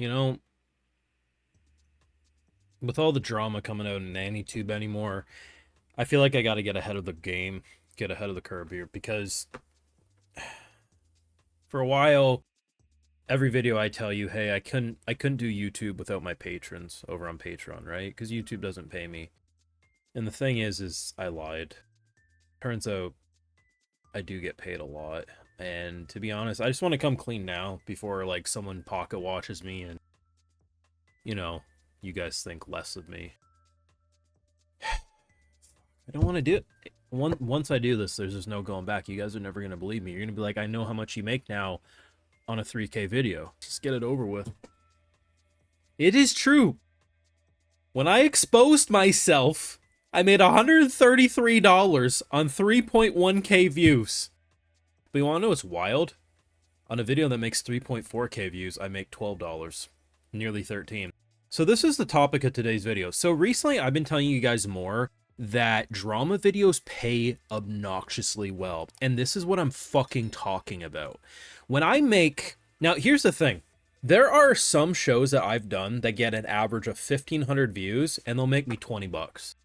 You know, with all the drama coming out in AnyTube anymore, I feel like I got to get ahead of the game, get ahead of the curve here, because for a while, every video I tell you, hey, I couldn't do YouTube without my patrons over on Patreon, right? Because YouTube doesn't pay me. And the thing is I lied. Turns out I do get paid a lot. And to be honest, I just want to come clean now before like someone pocket watches me and you know, you guys think less of me. I don't want to do it. Once I do this, there's just no going back. You guys are never gonna believe me. You're gonna be like, I know how much you make now on a 3K video. Just get it over with. It is true. When I exposed myself, I made $133 on 3.1K views. But you want to know what's wild? On a video that makes 3.4K views, I make $12, nearly 13. So this is the topic of today's video. So recently, I've been telling you guys more that drama videos pay obnoxiously well. And this is what I'm fucking talking about. When I make... Now, here's the thing. There are some shows that I've done that get an average of 1,500 views, and they'll make me 20 bucks.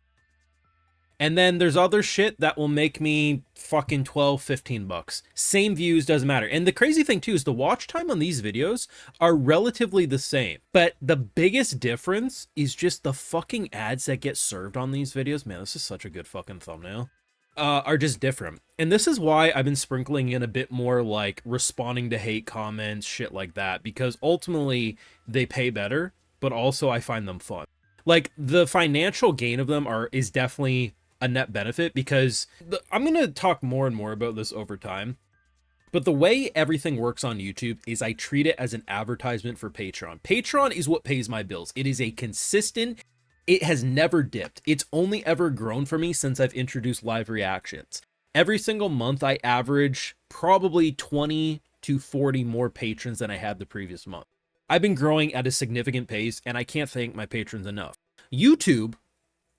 And then there's other shit that will make me fucking 12, 15 bucks. Same views, doesn't matter. And the crazy thing too is the watch time on these videos are relatively the same. But the biggest difference is just the fucking ads that get served on these videos. Man, this is such a good fucking thumbnail. Are just different. And this is why I've been sprinkling in a bit more like responding to hate comments, shit like that. Because ultimately they pay better, but also I find them fun. Like the financial gain of them is definitely a net benefit because I'm going to talk more and more about this over time. But the way everything works on YouTube is I treat it as an advertisement for Patreon. Patreon is what pays my bills. It is a consistent, it has never dipped. It's only ever grown for me since I've introduced live reactions. Every single month I average probably 20 to 40 more patrons than I had the previous month. I've been growing at a significant pace and I can't thank my patrons enough. YouTube,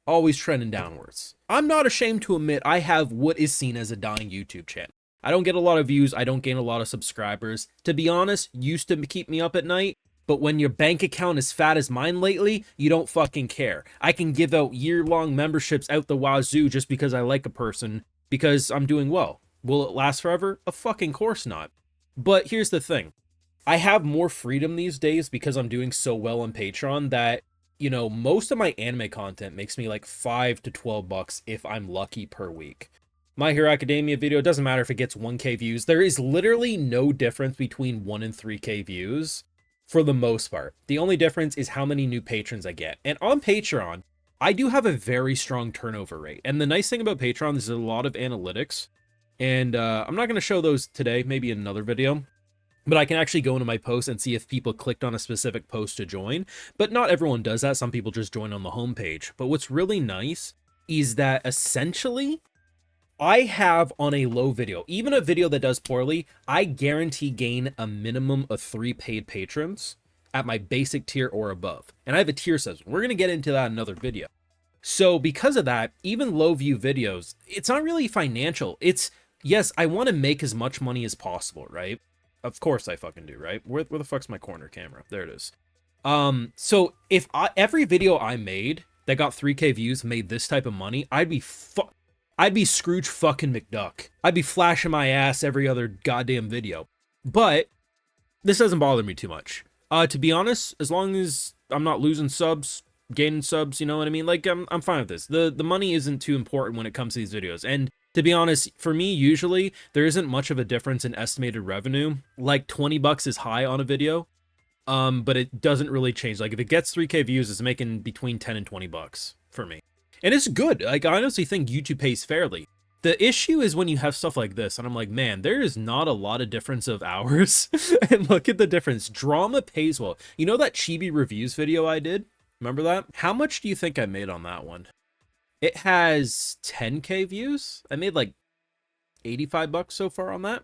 always trending downwards. I'm not ashamed to admit I have what is seen as a dying YouTube channel. I don't get a lot of views, I don't gain a lot of subscribers. To be honest, used to keep me up at night, but when your bank account is fat as mine lately, you don't fucking care. I can give out year-long memberships out the wazoo just because I like a person, because I'm doing well. Will it last forever? Of fucking course not. But here's the thing. I have more freedom these days because I'm doing so well on Patreon that, you know, most of my anime content makes me like 5 to 12 bucks if I'm lucky per week. My Hero Academia video, doesn't matter if it gets 1K views. There is literally no difference between 1 and 3K views for the most part. The only difference is how many new patrons I get. And on Patreon, I do have a very strong turnover rate. And the nice thing about Patreon is there's a lot of analytics. And I'm not going to show those today, maybe in another video. But I can actually go into my post and see if people clicked on a specific post to join. But not everyone does that. Some people just join on the homepage. But what's really nice is that essentially I have on a low video, even a video that does poorly, I guarantee gain a minimum of 3 paid patrons at my basic tier or above. And I have a tier system. We're going to get into that in another video. So because of that, even low view videos, it's not really financial. It's, yes, I want to make as much money as possible, right? Of course I fucking do, right? Where the fuck's my corner camera? There it is. So if every video I made that got 3K views made this type of money, I'd be Scrooge fucking McDuck. I'd be flashing my ass every other goddamn video. But this doesn't bother me too much. To be honest, as long as I'm not losing subs, gaining subs, you know what I mean? Like I'm fine with this. The money isn't too important when it comes to these videos. And to be honest, for me, usually there isn't much of a difference in estimated revenue. Like 20 bucks is high on a video. But it doesn't really change. Like if it gets 3K views, it's making between 10 and 20 bucks for me. And it's good. Like I honestly think YouTube pays fairly. The issue is when you have stuff like this, and I'm like, man, there is not a lot of difference of hours. And look at the difference. Drama pays well. You know that Chibi Reviews video I did? Remember that? How much do you think I made on that one? It has 10K views. I made like 85 bucks so far on that.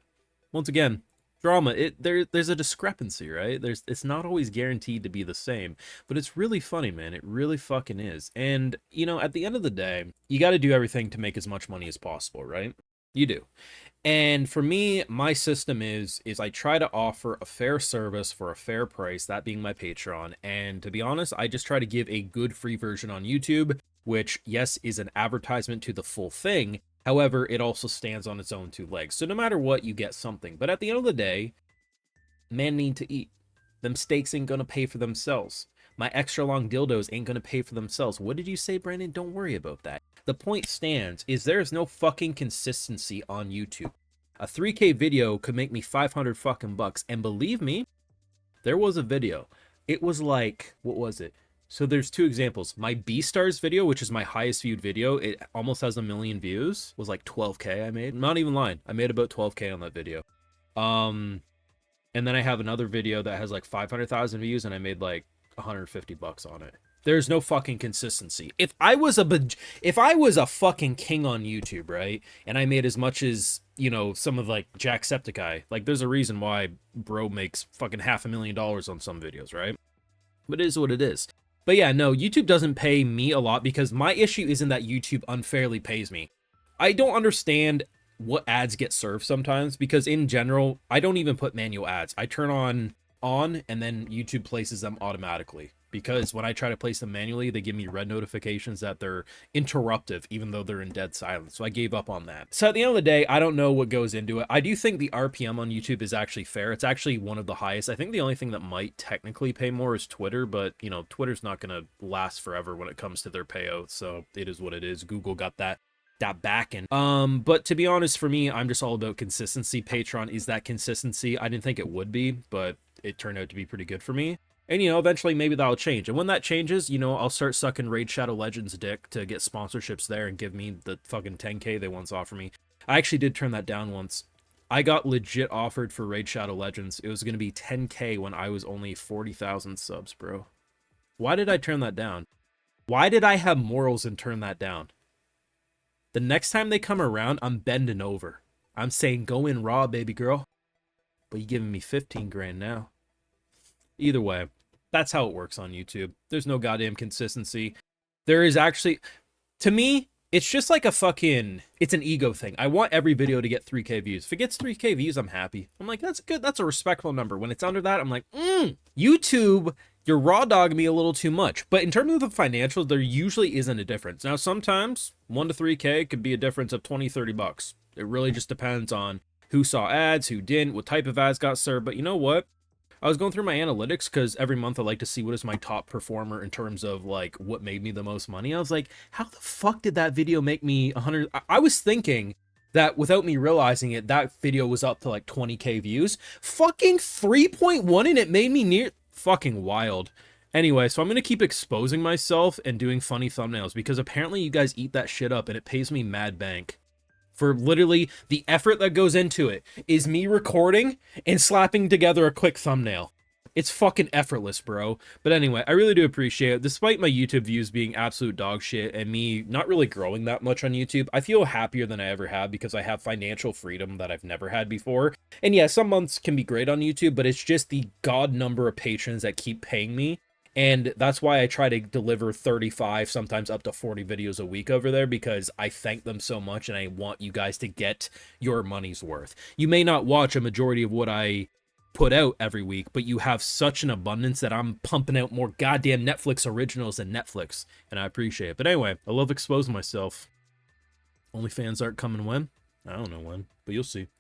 Once again, drama, there's a discrepancy, right? It's not always guaranteed to be the same, but it's really funny, man. It really fucking is. And, you know, at the end of the day, you got to do everything to make as much money as possible, right? You do. And for me, my system is I try to offer a fair service for a fair price, that being my Patreon. And to be honest, I just try to give a good free version on YouTube, which, yes, is an advertisement to the full thing. However, it also stands on its own two legs. So no matter what, you get something. But at the end of the day, men need to eat. Them steaks ain't gonna pay for themselves. My extra long dildos ain't gonna pay for themselves. What did you say, Brandon? Don't worry about that. The point stands is there's no fucking consistency on YouTube. A 3K video could make me 500 fucking bucks. And believe me, there was a video. It was like, what was it? So there's two examples. My B-Stars video, which is my highest viewed video, it almost has 1 million views, was like 12K I made. I'm not even lying. I made about 12K on that video. And then I have another video that has like 500,000 views and I made like 150 bucks on it. There's no fucking consistency. If I was a fucking king on YouTube, right? And I made as much as, you know, some of like Jacksepticeye, like there's a reason why bro makes fucking $500,000 on some videos, right? But it is what it is. But yeah, no, YouTube doesn't pay me a lot because my issue isn't that YouTube unfairly pays me. I don't understand what ads get served sometimes because in general, I don't even put manual ads. I turn on and then YouTube places them automatically because when I try to place them manually, they give me red notifications that they're interruptive even though they're in dead silence. So I gave up on that. So at the end of the day, I don't know what goes into it. I do think the RPM on YouTube is actually fair. It's actually one of the highest. I think the only thing that might technically pay more is Twitter, but you know, Twitter's not going to last forever when it comes to their payouts. So it is what it is. Google got that back in. But to be honest, for me, I'm just all about consistency. Patreon is that consistency. I didn't think it would be, but it turned out to be pretty good for me. And, you know, eventually maybe that'll change. And when that changes, you know, I'll start sucking Raid Shadow Legends dick to get sponsorships there and give me the fucking 10K they once offered me. I actually did turn that down once. I got legit offered for Raid Shadow Legends. It was going to be 10K when I was only 40,000 subs, bro. Why did I turn that down? Why did I have morals and turn that down? The next time they come around, I'm bending over. I'm saying, go in raw, baby girl. But you giving me 15 grand now. Either way, that's how it works on YouTube. There's no goddamn consistency. There is actually, to me, it's just like a fucking, it's an ego thing. I want every video to get 3K views. If it gets 3K views, I'm happy. I'm like, that's good. That's a respectful number. When it's under that, I'm like, YouTube, you're raw dogging me a little too much. But in terms of the financials, there usually isn't a difference. Now, sometimes 1 to 3K could be a difference of 20, 30 bucks. It really just depends on who saw ads, who didn't, what type of ads got served. But you know what? I was going through my analytics because every month I like to see what is my top performer in terms of like what made me the most money. I was like, how the fuck did that video make me 100? I was thinking that without me realizing it, that video was up to like 20K views. Fucking 3.1 and it made me near fucking wild. Anyway, so I'm going to keep exposing myself and doing funny thumbnails because apparently you guys eat that shit up and it pays me mad bank. For literally the effort that goes into it is me recording and slapping together a quick thumbnail. It's fucking effortless, bro. But anyway, I really do appreciate it. Despite my YouTube views being absolute dog shit and me not really growing that much on YouTube, I feel happier than I ever have because I have financial freedom that I've never had before. And yeah, some months can be great on YouTube, but it's just the god number of patrons that keep paying me. And that's why I try to deliver 35, sometimes up to 40 videos a week over there because I thank them so much and I want you guys to get your money's worth. You may not watch a majority of what I put out every week, but you have such an abundance that I'm pumping out more goddamn Netflix originals than Netflix, and I appreciate it. But anyway, I love exposing myself. OnlyFans aren't coming when? I don't know when, but you'll see.